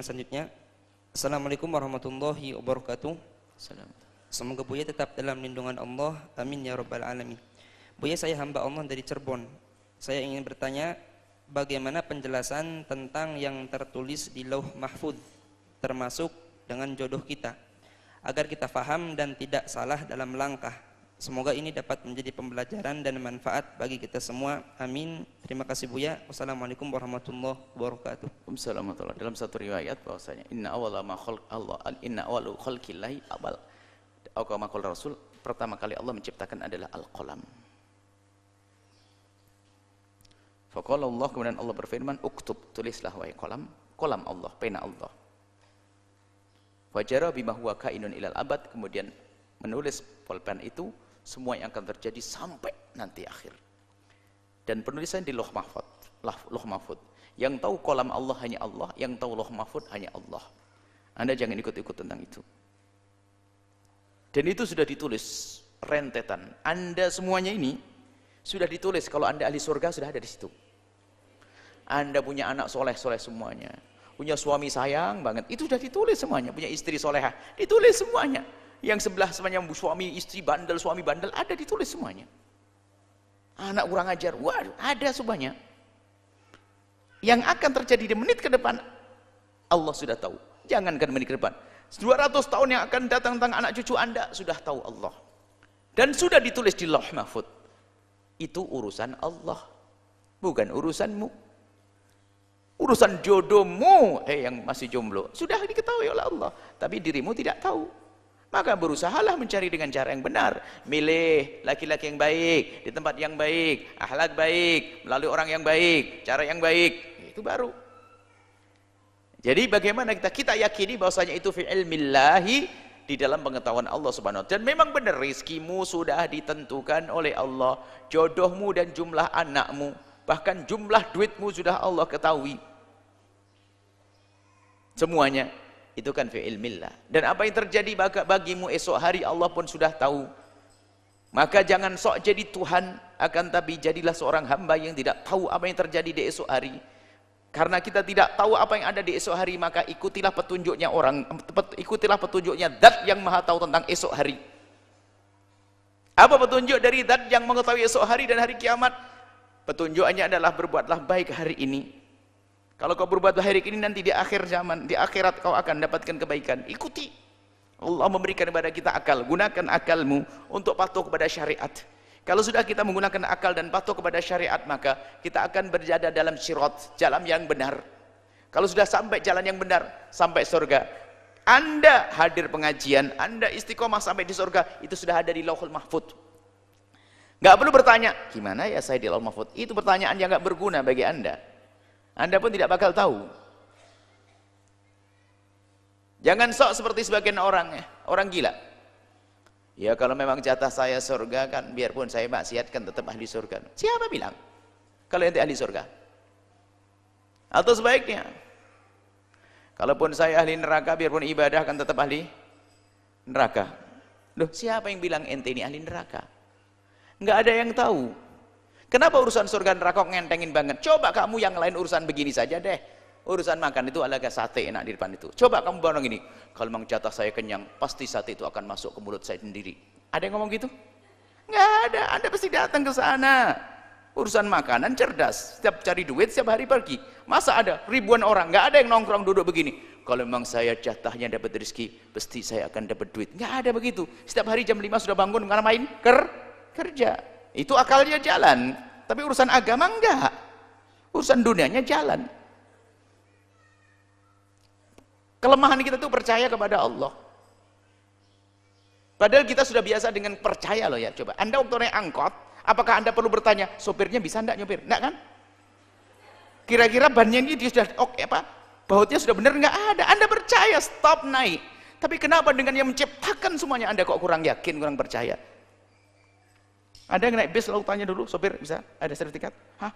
selanjutnya. Assalamualaikum warahmatullahi wabarakatuh. Semoga Buya tetap dalam lindungan Allah. Amin ya rabbal alamin. Buya, saya hamba Allah dari Cirebon. Saya ingin bertanya, bagaimana penjelasan tentang yang tertulis di Lauh Mahfudz, termasuk dengan jodoh kita, agar kita faham dan tidak salah dalam langkah. Semoga ini dapat menjadi pembelajaran dan manfaat bagi kita semua. Amin. Terima kasih Buya. Wassalamualaikum warahmatullahi wabarakatuh. Waalaikumsalam. Dalam satu riwayat bahwasanya inna awwala ma khalaq Allah, inna awwalu khalqillahi awal. Kama qala Rasul, pertama kali Allah menciptakan adalah al-qalam. Faqala Allah, kemudian Allah berfirman, uktub, tulislah wahai qalam, qalam Allah, pena Allah. Fajara bima huwa kainun ilal abad, kemudian menulis pulpen itu semua yang akan terjadi sampai nanti akhir. Dan penulisan di Lauh Mahfudz. Yang tahu kolam Allah hanya Allah, yang tahu Lauh Mahfudz hanya Allah. Anda jangan ikut-ikut tentang itu. Dan itu sudah ditulis rentetan. Anda semuanya ini sudah ditulis. Kalau Anda ahli surga sudah ada di situ. Anda punya anak soleh-soleh semuanya. Punya suami sayang banget. Itu sudah ditulis semuanya. Punya istri solehah. Ditulis semuanya. Yang sebelah semuanya suami istri bandel, suami bandel, ada ditulis semuanya. Anak kurang ajar, waduh, ada semuanya. Yang akan terjadi di menit ke depan, Allah sudah tahu. Jangankan menit ke depan, 200 tahun yang akan datang tentang anak cucu Anda, sudah tahu Allah. Dan sudah ditulis di Lauh Mahfudz. Itu urusan Allah, bukan urusanmu. Urusan jodohmu, yang masih jomblo, sudah diketahui oleh Allah. Tapi dirimu tidak tahu. Maka berusahalah mencari dengan cara yang benar. Milih laki-laki yang baik, di tempat yang baik, akhlak baik, melalui orang yang baik, cara yang baik. Itu baru. Jadi bagaimana kita yakini bahwasanya itu fi ilmillahi, di dalam pengetahuan Allah Subhanahu wa taala. Dan memang benar rizkimu sudah ditentukan oleh Allah, jodohmu dan jumlah anakmu, bahkan jumlah duitmu sudah Allah ketahui. Semuanya itu kan fi ilmillah. Dan apa yang terjadi bagimu esok hari Allah pun sudah tahu. Maka jangan sok jadi Tuhan, akan tapi jadilah seorang hamba yang tidak tahu apa yang terjadi di esok hari. Karena kita tidak tahu apa yang ada di esok hari, maka ikutilah petunjuknya ikutilah petunjuknya Zat yang Maha tahu tentang esok hari. Apa petunjuk dari Zat yang mengetahui esok hari dan hari kiamat? Petunjuknya adalah berbuatlah baik hari ini. Kalau kau berbuat baik hari ini, nanti di akhir zaman, di akhirat kau akan dapatkan kebaikan. Ikuti. Allah memberikan kepada kita akal. Gunakan akalmu untuk patuh kepada syariat. Kalau sudah kita menggunakan akal dan patuh kepada syariat, maka kita akan berjada dalam sirat, jalan yang benar. Kalau sudah sampai jalan yang benar, sampai surga. Anda hadir pengajian, Anda istiqomah sampai di surga, itu sudah ada di Lauhul Mahfudz. Gak perlu bertanya, gimana ya saya di Lauhul Mahfudz? Itu pertanyaan yang gak berguna bagi Anda. Anda pun tidak bakal tahu. Jangan sok seperti sebagian orang gila. Ya kalau memang jatah saya surga kan, biarpun saya maksiat kan tetap ahli surga. Siapa bilang kalau ente ahli surga? Atau sebaiknya, kalaupun saya ahli neraka, biarpun ibadah kan tetap ahli neraka. Loh, siapa yang bilang ente ini ahli neraka? Nggak ada yang tahu. Kenapa urusan surga neraka ngentengin banget? Coba kamu yang lain urusan begini saja deh. Urusan makan itu alaga sate enak di depan itu. Coba kamu bareng ini. Kalau memang jatah saya kenyang, pasti sate itu akan masuk ke mulut saya sendiri. Ada yang ngomong gitu? Nggak ada. Anda pasti datang ke sana. Urusan makanan cerdas. Setiap cari duit, setiap hari pergi. Masa ada ribuan orang, nggak ada yang nongkrong duduk begini. Kalau memang saya jatahnya dapat rezeki, pasti saya akan dapat duit. Nggak ada begitu. Setiap hari jam 5 sudah bangun, karena main kerja. Itu akalnya jalan, tapi urusan agama enggak. Urusan dunianya jalan. Kelemahan kita tuh percaya kepada Allah. Padahal kita sudah biasa dengan percaya loh ya. Coba, Anda waktu naik angkot, apakah Anda perlu bertanya, sopirnya bisa enggak nyopir? Enggak kan? Kira-kira bannya ini dia sudah bautnya sudah benar? Enggak ada. Anda percaya, stop naik. Tapi kenapa dengan yang menciptakan semuanya Anda kok kurang yakin, kurang percaya? Ada yang naik bis lalu tanya dulu, sopir bisa ada sertifikat? Hah?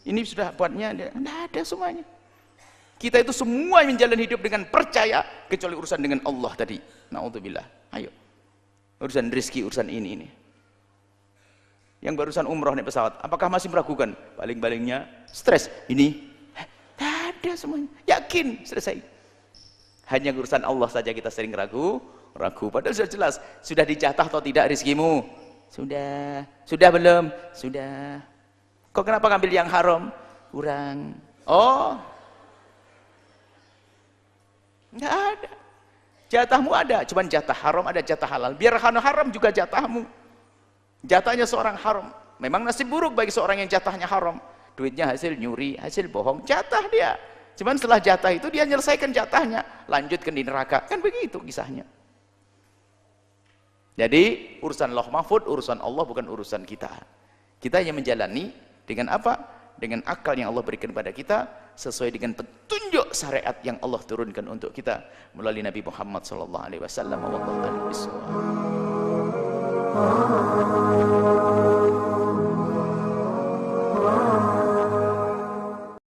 Ini sudah buatnya? Tidak ada semuanya. Kita itu semua menjalani hidup dengan percaya, kecuali urusan dengan Allah tadi. Na'udzubillah. Ayo. Urusan rezeki, urusan ini. Yang barusan umroh naik pesawat, apakah masih meragukan? Paling-palingnya stres. Ini, tidak ada semuanya. Yakin, selesai. Hanya urusan Allah saja kita sering ragu. Padahal sudah jelas, sudah dijatah atau tidak rezekimu? Sudah belum? Sudah. Kok kenapa ngambil yang haram? Kurang. Oh, nggak ada. Jatahmu ada, cuman jatah haram ada, jatah halal. Biar haram juga jatahmu. Jatahnya seorang haram. Memang nasib buruk bagi seorang yang jatahnya haram. Duitnya hasil nyuri, hasil bohong, jatah dia. Cuman setelah jatah itu dia menyelesaikan jatahnya, lanjutkan di neraka. Kan begitu kisahnya. Jadi urusan Allah Mahfud, urusan Allah, bukan urusan kita. Kita hanya menjalani dengan apa? Dengan akal yang Allah berikan kepada kita, sesuai dengan petunjuk syariat yang Allah turunkan untuk kita melalui Nabi Muhammad SAW. Wallahu a'lam bishawab.